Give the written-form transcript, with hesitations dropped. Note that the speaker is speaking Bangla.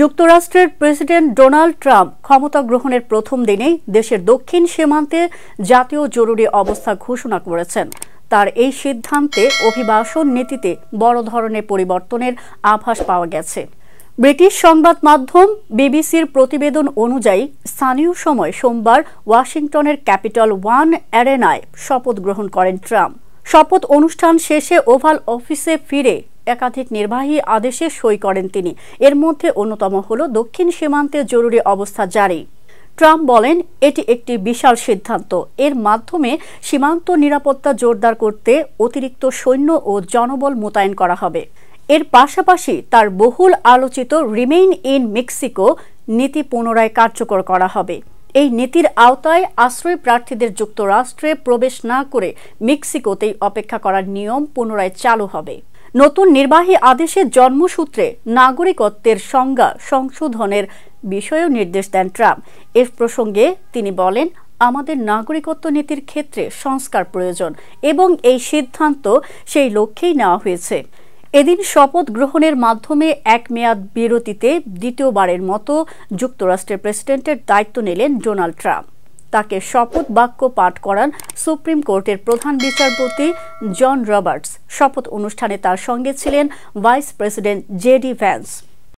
যুক্তরাষ্ট্রের প্রেসিডেন্ট ডোনাল্ড ট্রাম্প ক্ষমতা গ্রহণের প্রথম দিনেই দেশের দক্ষিণ সীমান্তে জাতীয় জরুরি অবস্থা ঘোষণা করেছেন। তার এই সিদ্ধান্তে অভিবাসন নীতিতে বড় ধরনের পরিবর্তনের আভাস পাওয়া গেছে। ব্রিটিশ সংবাদ মাধ্যম বিবিসির প্রতিবেদন অনুযায়ী স্থানীয় সময় সোমবার ওয়াশিংটনের ক্যাপিটল ওয়ান অ্যারেনায় শপথ গ্রহণ করেন ট্রাম্প। শপথ অনুষ্ঠান শেষে ওভাল অফিসে ফিরে একাধিক নির্বাহী আদেশে সই করেন তিনি। এর মধ্যে অন্যতম হল দক্ষিণ সীমান্তে জরুরি অবস্থা জারি। ট্রাম্প বলেন, এটি একটি বিশাল সিদ্ধান্ত। এর মাধ্যমে সীমান্ত নিরাপত্তা জোরদার করতে অতিরিক্ত সৈন্য ও জনবল মোতায়েন করা হবে। এর পাশাপাশি তার বহুল আলোচিত রিমেইন ইন মেক্সিকো নীতি পুনরায় কার্যকর করা হবে। এই নীতির আওতায় আশ্রয় প্রার্থীদের যুক্তরাষ্ট্রে প্রবেশ না করে মেক্সিকোতেই অপেক্ষা করার নিয়ম পুনরায় চালু হবে। নতুন নির্বাহী আদেশে জন্মসূত্রে নাগরিকত্বের সংজ্ঞা সংশোধনের বিষয়েও নির্দেশ দেন ট্রাম্প। এ প্রসঙ্গে তিনি বলেন, আমাদের নাগরিকত্ব নীতির ক্ষেত্রে সংস্কার প্রয়োজন এবং এই সিদ্ধান্ত সেই লক্ষ্যেই নেওয়া হয়েছে। এদিন শপথ গ্রহণের মাধ্যমে এক মেয়াদ বিরতিতে দ্বিতীয়বারের মতো যুক্তরাষ্ট্রের প্রেসিডেন্টের দায়িত্ব নিলেন ডোনাল্ড ট্রাম্প। তাকে শপথ বাক্য পাঠ করান সুপ্রিম কোর্টের প্রধান বিচারপতি জন রবার্টস। শপথ অনুষ্ঠানে তার সঙ্গে ছিলেন ভাইস প্রেসিডেন্ট জেডি ভ্যান্স।